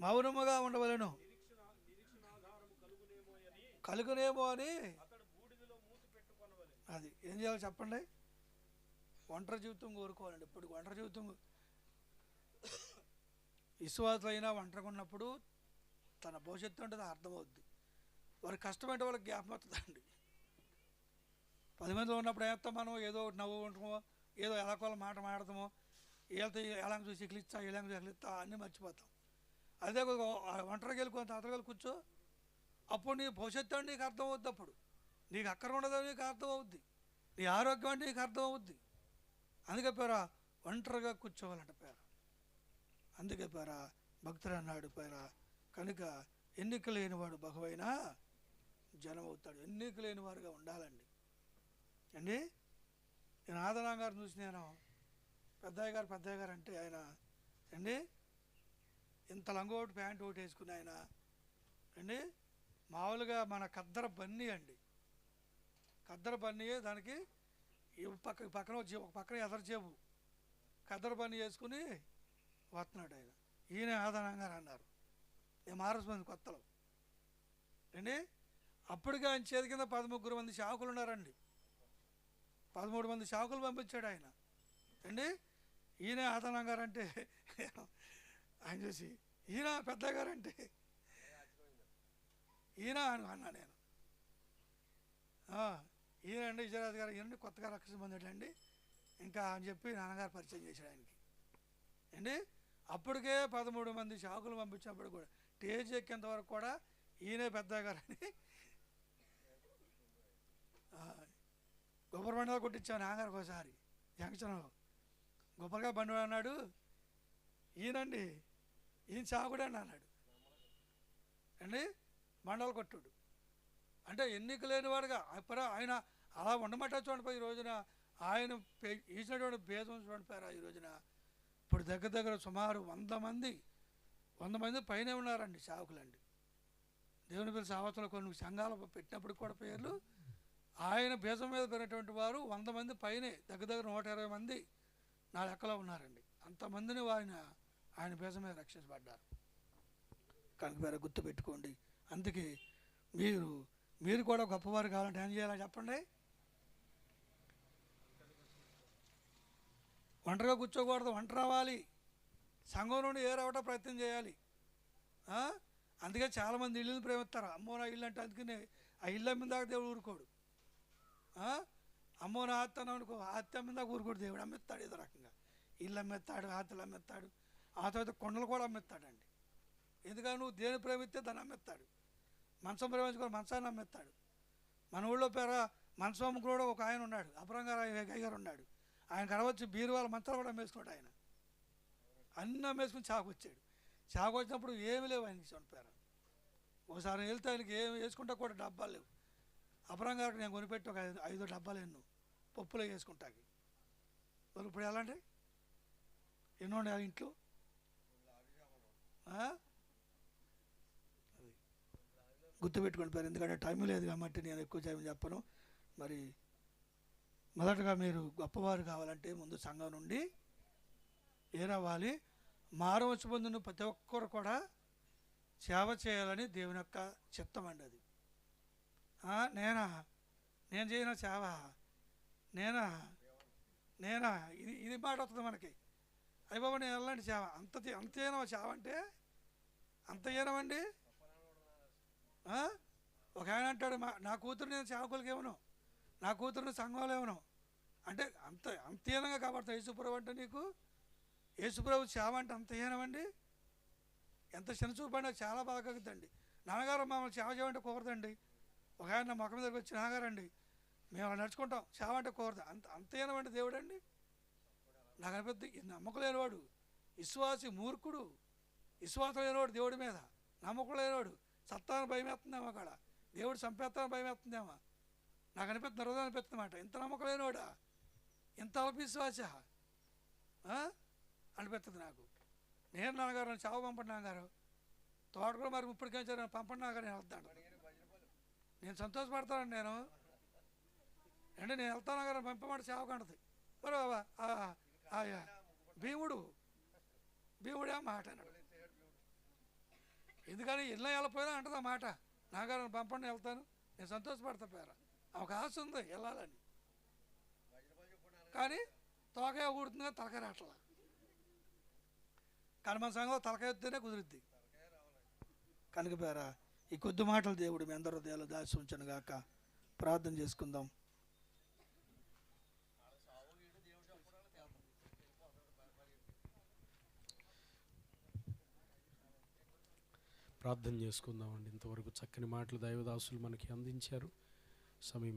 మౌనముగా ఉండవలను కలుగునేమో అని. అది ఏం చేయాలి చెప్పండి? ఒంటరి జీవితం కోరుకోవాలండి. ఇప్పుడు ఒంటరి జీవితం విశ్వాసులైనా ఒంటరిగా ఉన్నప్పుడు తన భవిష్యత్తు అంటే అర్థమవుద్ది. వారికి కష్టమంటే వాళ్ళకి జ్ఞాపకం వస్తుందండి. 10 మందిలో ఉన్నప్పుడు ఏస్తాం మనం, ఏదో ఒకటి నవ్వు ఉంటామో, ఏదో ఎలాకోలా మాట మాడతామో, వీళ్ళతో ఎలా చూసి ఎక్కిలిస్తా వీళ్ళని ఎక్కిలిస్తా అన్నీ మర్చిపోతాం. అదే ఒంటరికి వెళ్ళి అతను కూర్చో, అప్పుడు నీ భవిష్యత్తు అంటే నీకు అర్థం అవుద్ది. అప్పుడు నీకు అక్కడ ఉండదని నీకు అర్థం అవుద్ది, నీ ఆరోగ్యం అంటే నీకు అర్థం అవుద్ది. అందుకే పేరా ఒంటరిగా కూర్చోవాలంట పేర. అందుకే పేరా భక్తుడు అన్నాడు పేరా, కనుక ఎన్నిక లేనివాడు బహువైన జనం అవుతాడు. ఎన్నిక లేని వారుగా ఉండాలండి అండి. నేను ఆదరాం గారిని చూసి, నేను పెద్దయ్య గారు అంటే ఆయన అండి ఇంత లంగోటి ప్యాంట్ ఒకటి వేసుకుని ఆయన అండి మామూలుగా మన కద్దర బన్నీ అండి, కద్దర బన్నీయే దానికి పక్కన ఒక పక్కన ఎదర జేబు కద్దర బన్నీ వేసుకుని వస్తున్నాడు ఆయన. ఈయన ఆదరాం గారు అన్నారు. నేను మారస్మంది కొత్తలో అండి. అప్పటికే ఆయన చేతి కింద 13 మంది శాకులు ఉన్నారండి. 13 మంది శాకులు పంపించాడు ఆయన అండి. ఈయన ఆదరాం గారు అంటే ఆయన చూసి ఈయన పెద్దయ్య గారు అంటే ఈయన అన్నా నేను. ఈయన అండి విజయరాజు గారు, ఈయనండి కొత్తగా రక్షణ పొందాడండి ఇంకా అని చెప్పి నాన్నగారు పరిచయం చేశాడు ఆయనకి అండి. అప్పటికే 13 మంది శాకులు పంపించినప్పుడు కూడా స్టేజ్ ఎక్కేంత వరకు కూడా ఈయనే పెద్దయ్య గారు అని గొప్ప బండి కొట్టించాను నాన్నగారికి ఒకసారి జంక్షన్లో. గొప్పగా బండి అన్నాడు, ఈయనండి ఈయన చాకుడండి అన్నాడు అండి. మండలు కొట్టుడు అంటే ఎన్నిక లేనివాడుగా ఆయన అలా ఉండమట చూడండి. ఈ రోజున ఆయన ఇచ్చినటువంటి భేదం చూడండి ఈ రోజున. ఇప్పుడు దగ్గర సుమారు 100 మంది పైన ఉన్నారండి సేవకులండి. దేవుని పిల్లల సావత్తులు కొన్ని సంఘాలు పెట్టినప్పుడు కూడా పేర్లు ఆయన బీజం మీద పెరిగినటువంటి వారు 100 మంది పైనే, దగ్గర 120 మంది నా లెక్కలో ఉన్నారండి. అంతమందిని ఆయన బీజం మీద రక్షించబడ్డారు. కనుక పేరు గుర్తు పెట్టుకోండి. అందుకే మీరు కూడా గొప్పవారు కావాలంటే ఏం చేయాలో చెప్పండి? ఒంటరిగా కూర్చోకూడదు, ఒంటరి రావాలి. సంఘం నుండి ఏరవటం ప్రయత్నం చేయాలి. అందుకే చాలామంది ఇల్లుని ప్రేమిస్తారు. అమ్మో నా ఇల్లు అంటే, అందుకనే ఆ ఇల్లు అమ్మిన దాకా దేవుడు ఊరుకోడు. అమ్మో నా ఆత్త అనుకో, ఆత్త అమ్మిన దాకా ఊరుకోడు దేవుడు. అమ్మిస్తాడు ఏదో రకంగా, ఇల్లు అమ్మేస్తాడు, ఆత్తలు అమ్మేస్తాడు, ఆ తర్వాత కొండలు కూడా అమ్మేస్తాడండి. ఎందుకని నువ్వు దేని ప్రేమిస్తే దాన్ని అమ్మేస్తాడు. మంచం ప్రేమించుకొని మంచాన్ని అమ్మేస్తాడు. మన ఊళ్ళో మంచం అమ్ముకున్నాడు ఒక ఆయన ఉన్నాడు, అపరంగారు గారు ఉన్నాడు. ఆయన కనవచ్చు బీరువాళ్ళ మంచాలు కూడా అమ్మేసుకున్నాడు ఆయన. అన్నీ అమ్మేసుకుని చాకు వచ్చాడు. చాకు వచ్చినప్పుడు ఏమి లేవు ఆయనకి చనిపోయారు. ఒకసారి వెళ్తే ఆయనకి ఏమి వేసుకుంటా కూడా డబ్బాలు లేవు. అపరంగారికి నేను కొనిపెట్టి ఒక 5 డబ్బాలు ఎన్నో పప్పులో వేసుకుంటాకి. వాళ్ళు ఇప్పుడు ఎలా అండి ఎన్నో ఉండే ఇంట్లో. గుర్తుపెట్టుకుని పేరు, ఎందుకంటే టైం లేదు కాబట్టి నేను ఎక్కువ టైం చెప్పను. మరి మొదటగా మీరు గొప్పవారు కావాలంటే ముందు సంఘం నుండి ఏరవ్వాలి. మారవచ్చు పొందిన ప్రతి ఒక్కరు కూడా సేవ చేయాలని దేవుని యొక్క చిత్తం అండి. అది నేను చేయన సేవ నేనా ఇది మాట వస్తుంది మనకి. అయ్య బాబా నేను వెళ్ళండి సేవ అంతేనా సేవ అంటే అంత ఏనమండి. ఒక ఆయన అంటాడు, నా కూతురు నేను సేవకులకి ఏమను, నా కూతురుని సంఘంలో ఏమను అంటే అంత హీనంగా కాబట్టి యేసుప్రభు అంటే నీకు యేసుప్రభు సేవ అంటే అంత హీనమండి. ఎంత చిన్నచూపండి, చాలా బాగా కలుగుతుందండి. నాన్నగారు మమ్మల్ని సేవ చేయమంటే కుదరదండి. ఒక ఆయన నా మొక్క మీదకి వచ్చి, నాన్నగారండి మేము అలా నడుచుకుంటాం, సేవ అంటే కుదరదు. అంత హీనమండి దేవుడు అండి. నాకు అనిపిస్తుంది నమ్మకం లేనివాడు విశ్వాసి మూర్ఖుడు. విశ్వాసం లేనివాడు దేవుడి మీద నమ్మకం లేనివాడు సత్తాన్ని భయం వేస్తుందేమో, అక్కడ దేవుడు చంపేస్తాను భయం వేస్తుందేమో. నాకు అనిపిస్తుంది రోజు అనిపిస్తుంది మాట, ఇంత నమ్మకం లేనివాడా, ఇంత అల్ప విశ్వాస అనిపిస్తుంది నాకు. నేను నాన్నగారు నన్ను చావు పంపండి నాన్నగారు, తోటకూర మరి ఇప్పటికేం పంపండి నాన్నగారు, నేను వెళ్తాను, నేను సంతోషపడతానండి. నేను వెళ్తాను నాన్నగారు పంపమంటే సేవకు అంటది. మరి భీముడే మాట అన్నాడు. ఎందుకని ఇళ్ళ వెళ్ళపోయినా అంటది ఆ మాట, నాగారిని పంపండి వెళ్తాను, నేను సంతోషపడతా పేర. ఆమెకు ఆశ ఉంది వెళ్ళాలని, కానీ తోకాయ ఊడుతుందిగా తలకాయ రాట్లా. కానీ మన సంఘంలో తలకాయ ఎత్తేనే కుదురుద్ది. కనుక పేర ఈ కొద్ది మాటలు దేవుడు మీ అందరి హృదయాలు దాచి ఉంచను గాక. ప్రార్థన చేసుకుందాం. ప్రార్థన చేసుకుందామండి. ఇంతవరకు చక్కని మాటలు దైవదాసులు మనకి అందించారు. సమయం